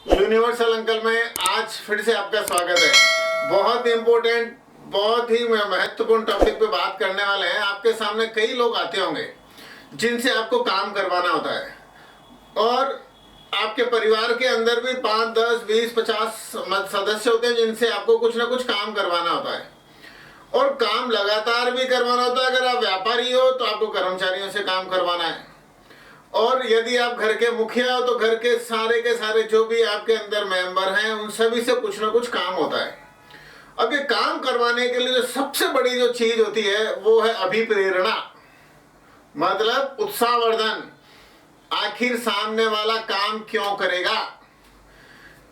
Universal uncle में आज फिर से आपका स्वागत है। बहुत इम्पोर्टेंट, बहुत ही महत्वपूर्ण टॉपिक पे बात करने वाले हैं। आपके सामने कई लोग आते होंगे जिनसे आपको काम करवाना होता है, और आपके परिवार के अंदर भी 5, 10, 20, 50 सदस्य होते हैं जिनसे आपको कुछ ना कुछ काम करवाना होता है, और काम लगातार भी करवाना होता है। अगर आप व्यापारी हो तो आपको कर्मचारियों से काम करवाना है, और यदि आप घर के मुखिया हो तो घर के सारे जो भी आपके अंदर मेंबर हैं उन सभी से कुछ ना कुछ काम होता है। अब ये काम करवाने के लिए जो सबसे बड़ी जो चीज होती है वो है अभिप्रेरणा, मतलब उत्साहवर्धन। आखिर सामने वाला काम क्यों करेगा,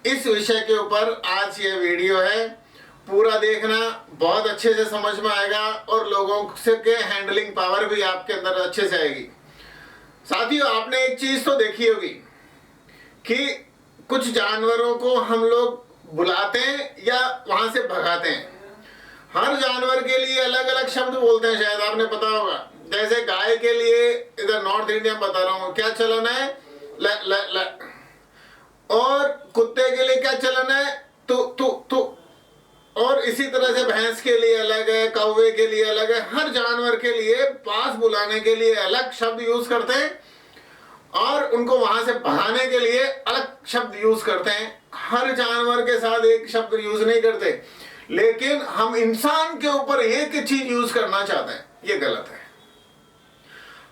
इस विषय के ऊपर आज ये वीडियो है। पूरा देखना, बहुत अच्छे से समझ में आएगा और लोगों से के हैंडलिंग पावर भी आपके अंदर अच्छे से आएगी। साथियों, आपने एक चीज तो देखी होगी कि कुछ जानवरों को हम लोग बुलाते हैं या वहां से भगाते हैं। हर जानवर के लिए अलग अलग शब्द बोलते हैं, शायद आपने पता होगा। जैसे गाय के लिए इधर नॉर्थ इंडिया में बता रहा हूँ क्या चलन है, ल ल ल। और कुत्ते के लिए क्या चलन है, तु तु तु। और इसी तरह से भैंस के लिए अलग है, कौवे के लिए अलग है। हर जानवर के लिए पास बुलाने के लिए अलग शब्द यूज करते हैं, और उनको वहां से भगाने के लिए अलग शब्द यूज करते हैं। हर जानवर के साथ एक शब्द यूज नहीं करते, लेकिन हम इंसान के ऊपर एक ही चीज यूज करना चाहते हैं। ये गलत है।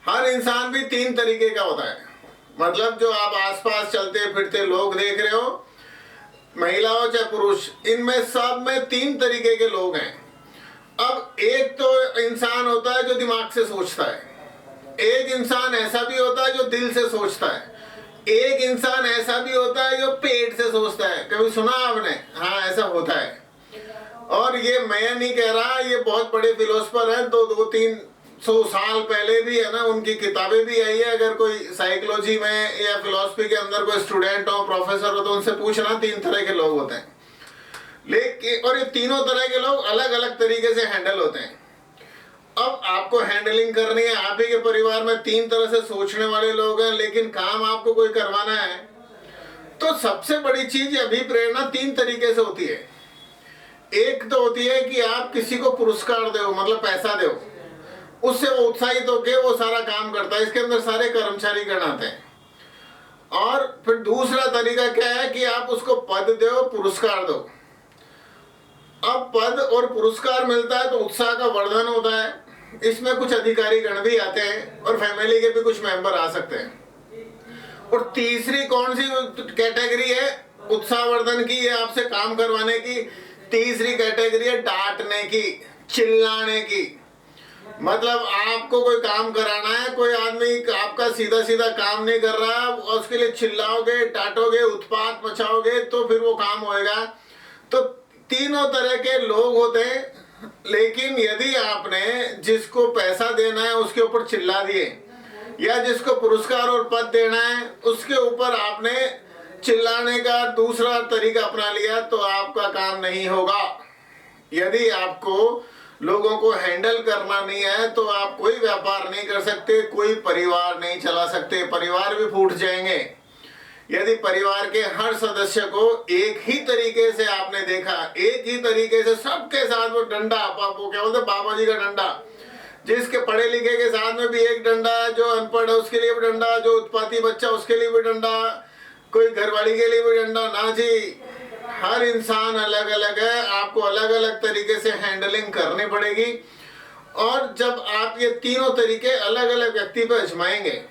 हर इंसान भी 3 तरीके का होता है। मतलब जो आप आसपास चलते फिरते लोग देख रहे हो, महिला हो चाहे पुरुष, इनमें सब में 3 तरीके के लोग हैं। अब एक तो इंसान होता है जो दिमाग से सोचता है, एक इंसान ऐसा भी होता है जो दिल से सोचता है, एक इंसान ऐसा भी होता है जो पेट से सोचता है। कभी सुना आपने? हाँ, ऐसा होता है। और ये मैं नहीं कह रहा, ये बहुत बड़े फिलोसफर हैं, 200-300 साल पहले भी है ना, उनकी किताबें भी आई है। अगर कोई साइकोलॉजी में या फिलोसफी के अंदर कोई स्टूडेंट हो, प्रोफेसर हो, तो उनसे पूछना, 3 तरह के लोग होते हैं। लेकिन और ये तीनों तरह के लोग अलग अलग तरीके से हैंडल होते हैं। अब आपको हैंडलिंग करनी है। आप ही के परिवार में 3 तरह से सोचने वाले लोग हैं, लेकिन काम आपको कोई करवाना है, तो सबसे बड़ी चीज अभिप्रेरणा 3 तरीके से होती है। एक तो होती है कि आप किसी को पुरस्कार दो, मतलब पैसा दो, उससे वो उत्साहित होकर वो सारा काम करता है। इसके अंदर सारे कर्मचारी गण आते हैं। और फिर दूसरा तरीका क्या है कि आप उसको पद दो, पुरस्कार दो। अब पद और पुरस्कार मिलता है तो उत्साह का वर्धन होता है। इसमें कुछ अधिकारी गण भी आते हैं और फैमिली के भी कुछ मेंबर आ सकते हैं। और तीसरी कौन सी कैटेगरी है उत्साहवर्धन की, या आपसे काम करवाने की? तीसरी कैटेगरी है डांटने की, चिल्लाने की। मतलब आपको कोई काम कराना है, कोई आदमी आपका सीधा सीधा काम नहीं कर रहा, उसके लिए चिल्लाओगे, डांटोगे, उत्पात मचाओगे तो फिर वो काम होएगा। तो तीनों तरह के लोग होते हैं। लेकिन यदि आपने जिसको पैसा देना है उसके ऊपर चिल्ला दिए, या जिसको पुरस्कार और पद देना है उसके ऊपर आपने चिल्लाने का दूसरा तरीका अपना लिया, तो आपका काम नहीं होगा। यदि आपको लोगों को हैंडल करना नहीं है तो आप कोई व्यापार नहीं कर सकते, कोई परिवार नहीं चला सकते, परिवार भी फूट जाएंगे। यदि परिवार के हर सदस्य को एक ही तरीके से आपने देखा, एक ही तरीके से सबके साथ वो डंडा, वो क्या बोलते, बाबा जी का डंडा, जिसके पढ़े लिखे के साथ में भी एक डंडा, जो अनपढ़ है उसके लिए भी डंडा, जो उत्पाती बच्चा उसके लिए भी डंडा, कोई घरवाली के लिए भी डंडा, ना जी। हर इंसान अलग अलग है, आपको अलग अलग तरीके से हैंडलिंग करनी पड़ेगी। और जब आप ये तीनों तरीके अलग अलग व्यक्ति पर आजमाएंगे,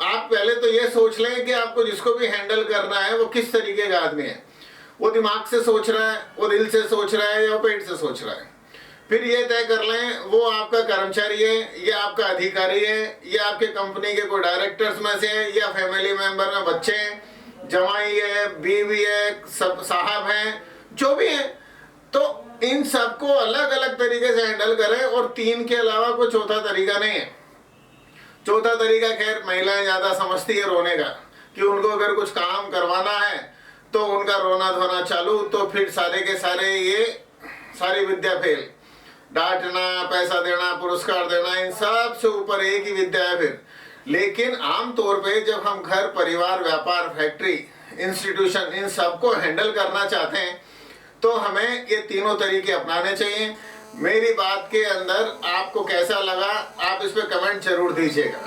आप पहले तो ये सोच लें कि आपको जिसको भी हैंडल करना है वो किस तरीके का आदमी है। वो दिमाग से सोच रहा है, वो दिल से सोच रहा है, या वो पेट से सोच रहा है। फिर ये तय कर लें वो आपका कर्मचारी है, या आपका अधिकारी है, या आपके कंपनी के कोई डायरेक्टर्स में से, या फैमिली मेंबर में बच्चे हैं, जवाई है, बीवी है, सब साहब हैं, जो भी है। तो इन सबको अलग अलग तरीके से हैंडल करें, और 3 के अलावा कोई चौथा तरीका नहीं है। चौथा तरीका खैर महिलाएं ज्यादा समझती है, रोने का, कि उनको अगर कुछ काम करवाना है तो उनका रोना धोना चालू, तो फिर सारे के सारे ये सारी विद्या फेल। डांटना, पैसा देना, पुरस्कार देना, इन सब से ऊपर एक ही विद्या है फिर। लेकिन आमतौर पे जब हम घर, परिवार, व्यापार, फैक्ट्री इंस्टीट्यूशन, इन सबको हैंडल करना चाहते हैं तो हमें ये तीनों तरीके अपनाने चाहिए। मेरी बात के अंदर आपको कैसा लगा, आप इस पे कमेंट जरूर दीजिएगा।